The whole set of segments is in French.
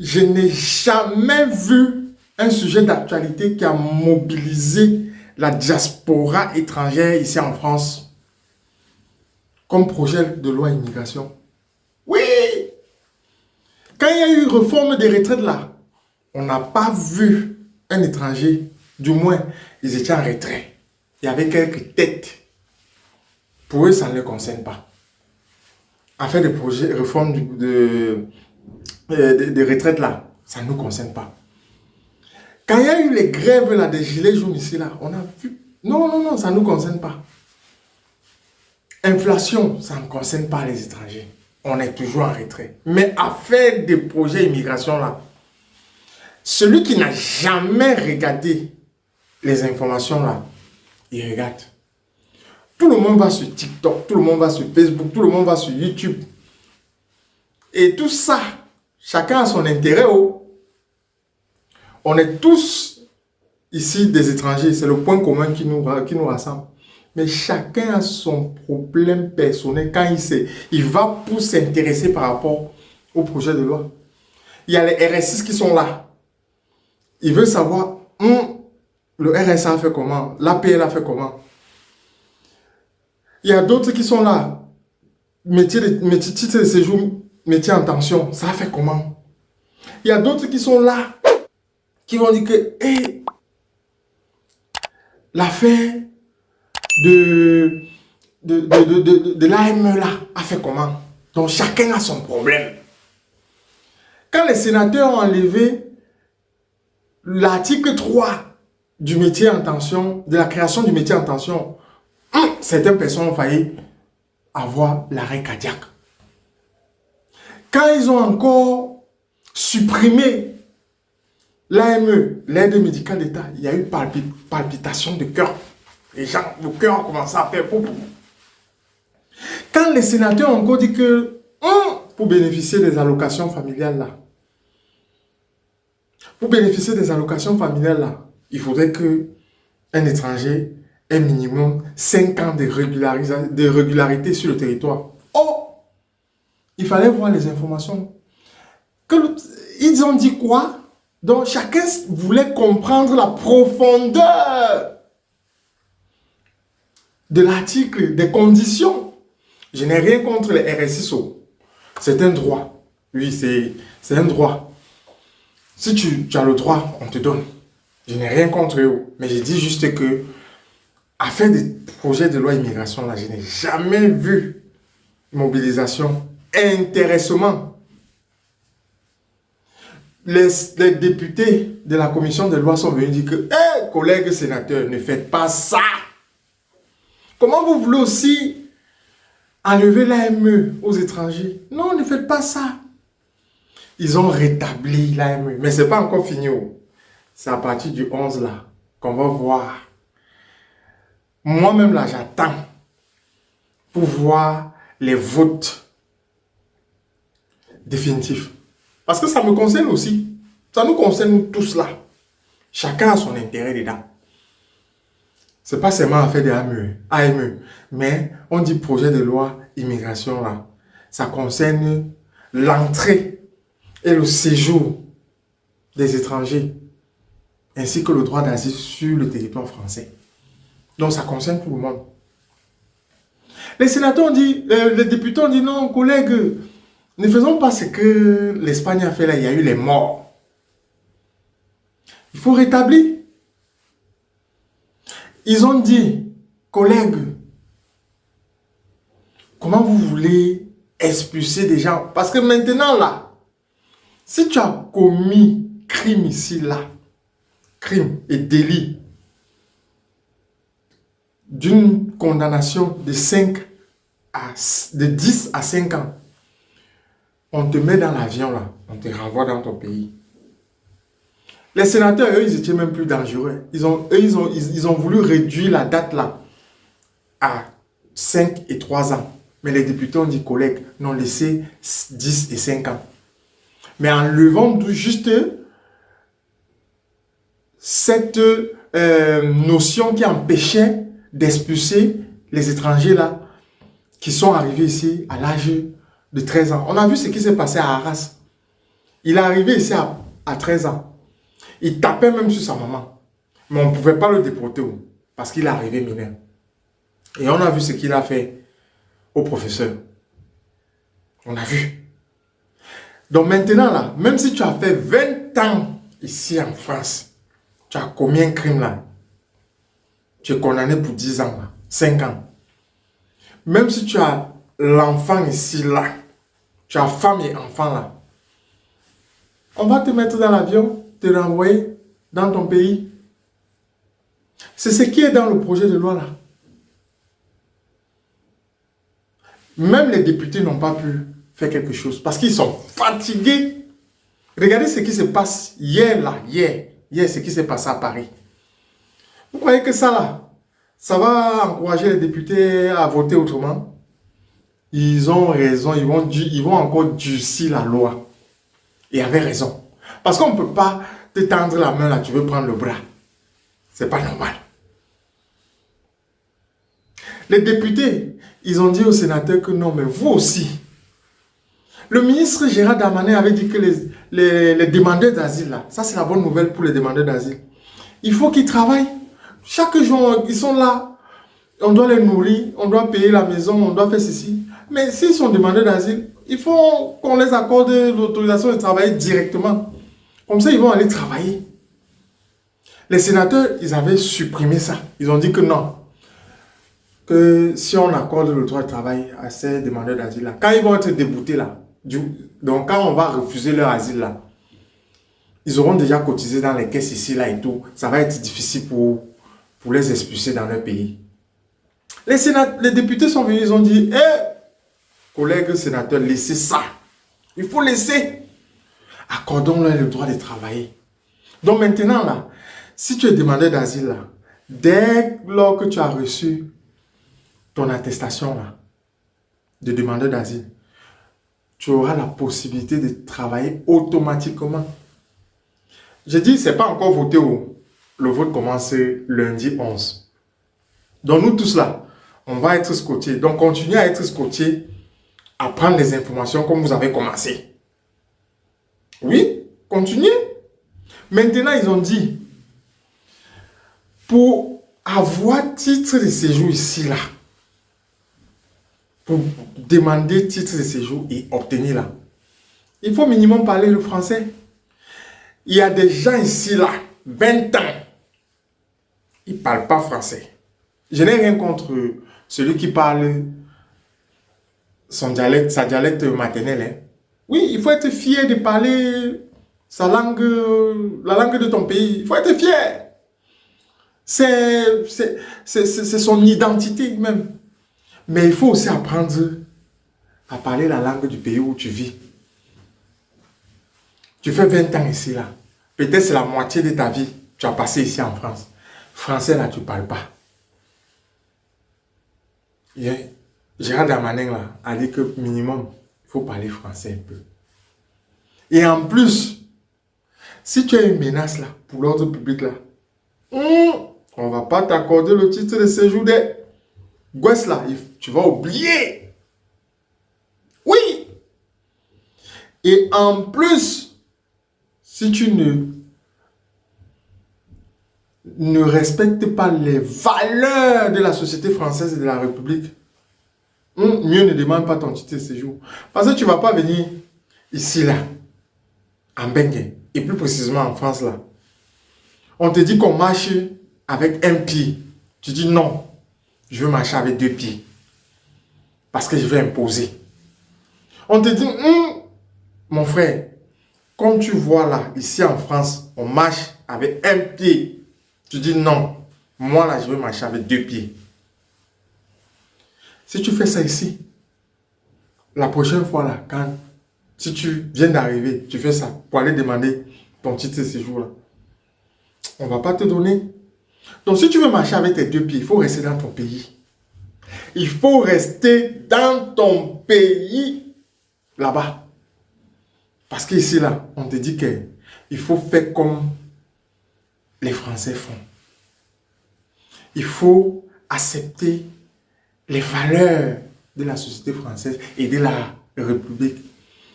Je n'ai jamais vu un sujet d'actualité qui a mobilisé la diaspora étrangère ici en France comme projet de loi immigration. Oui! Quand il y a eu réforme des retraites là, on n'a pas vu un étranger, du moins, ils étaient en retrait. Il y avait quelques têtes. Pour eux, ça ne les concerne pas. En fait, des projets, réformes des retraites là, ça ne nous concerne pas. Quand il y a eu les grèves là, des gilets jaunes ici là, on a vu. Non, non, non, ça ne nous concerne pas. Inflation, ça ne concerne pas les étrangers. On est toujours en retrait. Mais à faire des projets immigration là, celui qui n'a jamais regardé les informations là, il regarde. Tout le monde va sur TikTok, tout le monde va sur Facebook, tout le monde va sur YouTube. Et tout ça, chacun a son intérêt. On est tous ici des étrangers, c'est le point commun qui nous rassemble. Mais chacun a son problème personnel quand il va pour s'intéresser par rapport au projet de loi. Il y a les RS6 qui sont là. Ils veulent savoir, le RSA a fait comment, l'APL a fait comment. Il y a d'autres qui sont là. Métier, titre de séjour, métier en tension, ça a fait comment. Il y a d'autres qui sont là, qui vont dire que l'affaire de l'AME là a fait comment. Donc chacun a son problème. Quand les sénateurs ont enlevé l'article 3 du métier en tension, de la création du métier en tension, certaines personnes ont failli avoir l'arrêt cardiaque. Quand ils ont encore supprimé l'AME, l'aide médicale d'État, il y a eu palpitation de cœur. Les gens, le cœur a commencé à faire pou. Quand les sénateurs ont encore dit que pour bénéficier des allocations familiales là, il faudrait que un étranger ait minimum 5 ans de régularité sur le territoire. Il fallait voir les informations. Ils ont dit quoi? Donc chacun voulait comprendre la profondeur de l'article, des conditions. Je n'ai rien contre les RSISO. C'est un droit. Oui, c'est un droit. Si tu as le droit, on te donne. Je n'ai rien contre eux. Mais je dis juste que, à faire des projets de loi immigration, là, je n'ai jamais vu mobilisation, intéressement. Les députés de la commission des lois sont venus dire que, collègues sénateurs, ne faites pas ça. Comment vous voulez aussi enlever l'AME aux étrangers? Non, ne faites pas ça. Ils ont rétabli l'AME. Mais ce n'est pas encore fini. C'est à partir du 11 là qu'on va voir. Moi-même là, j'attends pour voir les votes définitifs. Parce que ça me concerne aussi. Ça nous concerne tous là. Chacun a son intérêt dedans. Ce n'est pas seulement affaire de AME. Mais on dit projet de loi immigration là. Ça concerne l'entrée et le séjour des étrangers, ainsi que le droit d'asile sur le territoire français. Donc ça concerne tout le monde. Les sénateurs ont dit, les députés ont dit non, collègues, ne faisons pas ce que l'Espagne a fait là, il y a eu les morts. Il faut rétablir. Ils ont dit, collègues, comment vous voulez expulser des gens? Parce que maintenant là, si tu as commis crime ici, là, crime et délit, d'une condamnation de 10 à 5 ans, on te met dans l'avion là, on te renvoie dans ton pays. Les sénateurs, eux, ils étaient même plus dangereux. Ils ont voulu réduire la date là à 5 et 3 ans. Mais les députés ont dit, collègues, non, laissez 10 et 5 ans. Mais en levant juste cette notion qui empêchait d'expulser les étrangers là, qui sont arrivés ici à l'âge de 13 ans. On a vu ce qui s'est passé à Arras. Il est arrivé ici à 13 ans. Il tapait même sur sa maman. Mais on ne pouvait pas le déporter parce qu'il est arrivé mineur. Et on a vu ce qu'il a fait au professeur. On a vu. Donc maintenant, là, même si tu as fait 20 ans ici en France, tu as commis un crime là. Tu es condamné pour 10 ans, là, 5 ans. Même si tu as l'enfant ici, là, tu as femme et enfant là, on va te mettre dans l'avion, te renvoyer dans ton pays. C'est ce qui est dans le projet de loi là. Même les députés n'ont pas pu faire quelque chose parce qu'ils sont fatigués. Regardez ce qui se passe hier là, hier ce qui s'est passé à Paris. Vous croyez que ça là, ça va encourager les députés à voter autrement? Ils ont raison, ils vont encore durcir la loi. Et avaient raison. Parce qu'on ne peut pas te tendre la main là, tu veux prendre le bras. C'est pas normal. Les députés, ils ont dit aux sénateurs que non, mais vous aussi. Le ministre Gérard Darmanin avait dit que les demandeurs d'asile, là, ça c'est la bonne nouvelle pour les demandeurs d'asile. Il faut qu'ils travaillent. Chaque jour, ils sont là. On doit les nourrir, on doit payer la maison, on doit faire ceci. Mais s'ils sont demandeurs d'asile, il faut qu'on les accorde l'autorisation de travailler directement. Comme ça, ils vont aller travailler. Les sénateurs, ils avaient supprimé ça. Ils ont dit que non. Que si on accorde le droit de travail à ces demandeurs d'asile là, quand ils vont être déboutés là, donc quand on va refuser leur asile là, ils auront déjà cotisé dans les caisses ici là et tout. Ça va être difficile pour les expulser dans leur pays. Les députés sont venus, ils ont dit, collègues sénateurs, laissez ça. Il faut laisser. Accordons-leur le droit de travailler. Donc maintenant là, si tu es demandeur d'asile là, dès lors que tu as reçu ton attestation là, de demandeur d'asile, tu auras la possibilité de travailler automatiquement. J'ai dit, c'est pas encore voté où le vote commence lundi 11. Donc nous tous là, on va être scotchés. Donc continuez à être scotchés, à prendre les informations comme vous avez commencé. Oui, continuez. Maintenant, ils ont dit, pour avoir titre de séjour ici là, pour demander titre de séjour et obtenir là, il faut minimum parler le français. Il y a des gens ici là, 20 ans, ils ne parlent pas français. Je n'ai rien contre celui qui parle sa dialecte maternelle. Hein. Oui, il faut être fier de parler sa langue, la langue de ton pays. Il faut être fier. C'est son identité même. Mais il faut aussi apprendre à parler la langue du pays où tu vis. Tu fais 20 ans ici, là. Peut-être c'est la moitié de ta vie. Tu as passé ici en France. Français, là, tu ne parles pas. Gérard Darmanin, là, a dit que minimum, il faut parler français un peu. Et en plus, si tu as une menace, là, pour l'ordre public, là, on ne va pas t'accorder le titre de séjour des gosses, là. Tu vas oublier. Oui. Et en plus, si tu ne respectes pas les valeurs de la société française et de la République, mieux ne demande pas ton titre de séjour. Parce que tu ne vas pas venir ici, là, en Bengue, et plus précisément en France, là. On te dit qu'on marche avec un pied. Tu dis non, je veux marcher avec 2 pieds. Parce que je vais imposer. On te dit, mon frère, comme tu vois là, ici en France, on marche avec un pied. Tu dis non, moi là, je veux marcher avec 2 pieds. Si tu fais ça ici, la prochaine fois là, si tu viens d'arriver, tu fais ça pour aller demander ton titre de séjour là, on ne va pas te donner. Donc si tu veux marcher avec tes 2 pieds, il faut rester dans ton pays. Il faut rester dans ton pays là-bas. Parce qu'ici là, on te dit qu'il faut faire comme les Français font. Il faut accepter les valeurs de la société française et de la République.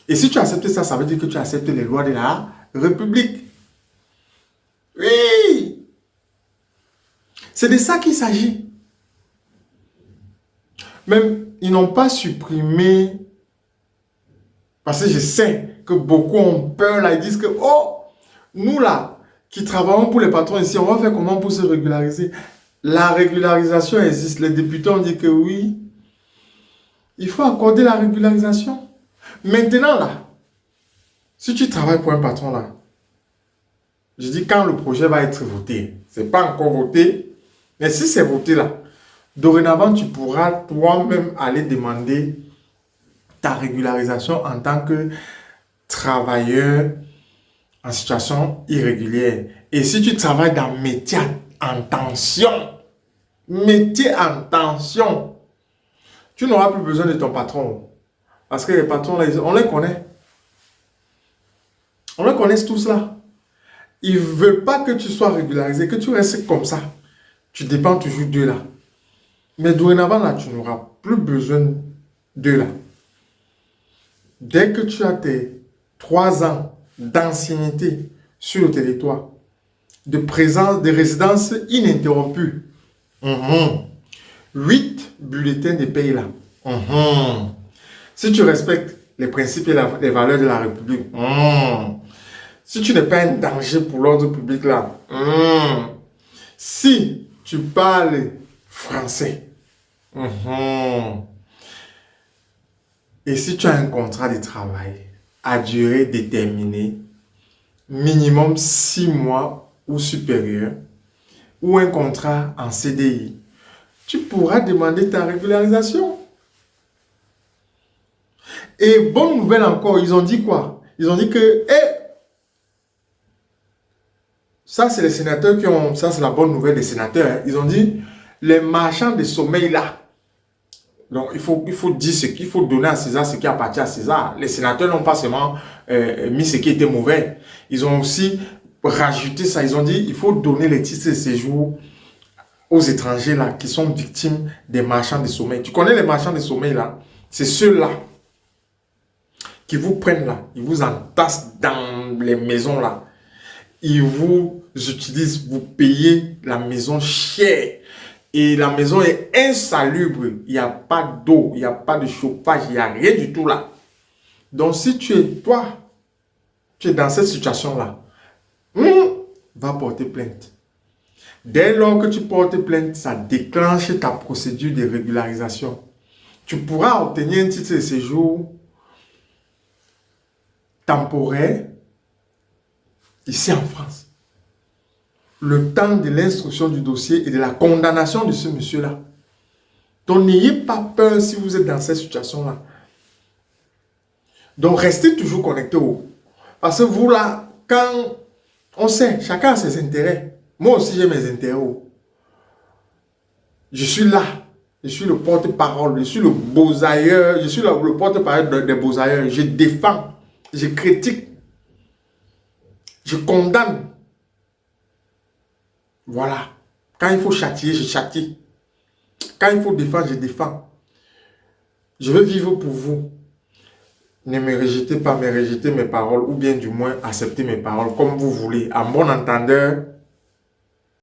Et si tu acceptes ça, ça veut dire que tu acceptes les lois de la République. Oui! C'est de ça qu'il s'agit. Même, ils n'ont pas supprimé, parce que je sais que beaucoup ont peur là, ils disent que, oh, nous là, qui travaillons pour les patrons ici, on va faire comment pour se régulariser? La régularisation existe. Les députés ont dit que oui, il faut accorder la régularisation. Maintenant là, si tu travailles pour un patron là, je dis quand le projet va être voté, c'est pas encore voté, mais si c'est voté là, dorénavant tu pourras toi-même aller demander ta régularisation en tant que travailleur en situation irrégulière. Et si tu travailles dans métier en tension, tu n'auras plus besoin de ton patron. Parce que les patrons, là, on les connaît. On les connaît tous là. Ils ne veulent pas que tu sois régularisé, que tu restes comme ça. Tu dépends toujours d'eux là. Mais dorénavant là, tu n'auras plus besoin d'eux là. Dès que tu as tes 3 ans d'ancienneté sur le territoire, de présence, de résidence ininterrompue, 8 bulletins de paye là. Si tu respectes les principes et les valeurs de la République, si tu n'es pas un danger pour l'ordre public là, si tu parles français, et si tu as un contrat de travail à durée déterminée, minimum 6 mois ou supérieur, ou un contrat en CDI, tu pourras demander ta régularisation. Et bonne nouvelle encore, ils ont dit quoi? Ils ont dit que, ça c'est les sénateurs qui ont, ça c'est la bonne nouvelle des sénateurs, hein. Ils ont dit, les marchands de sommeil là, donc il faut dire ce qu'il faut donner à César, ce qui appartient à César. Les sénateurs n'ont pas seulement mis ce qui était mauvais, ils ont aussi rajouté ça, ils ont dit, il faut donner les titres de séjour aux étrangers là, qui sont victimes des marchands de sommeil. Tu connais les marchands de sommeil là? C'est ceux-là qui vous prennent là, ils vous entassent dans les maisons là. Ils vous utilisent, vous payez la maison chère. Et la maison est insalubre. Il n'y a pas d'eau, il n'y a pas de chauffage, il n'y a rien du tout là. Donc si tu es dans cette situation-là, va porter plainte. Dès lors que tu portes plainte, ça déclenche ta procédure de régularisation. Tu pourras obtenir un titre de séjour temporaire ici en France. Le temps de l'instruction du dossier et de la condamnation de ce monsieur-là. Donc, n'ayez pas peur si vous êtes dans cette situation-là. Donc, restez toujours connecté parce que vous là, quand on sait, chacun a ses intérêts. Moi aussi, j'ai mes intérêts. Je suis là. Je suis le porte-parole. Je suis le beaux-ailleurs. Je suis le porte-parole des beaux-ailleurs. Je défends. Je critique. Je condamne. Voilà. Quand il faut châtier, je châtie. Quand il faut défendre, je défends. Je veux vivre pour vous. Ne me rejetez pas, me rejetez mes paroles, ou bien du moins acceptez mes paroles comme vous voulez. En bon entendeur,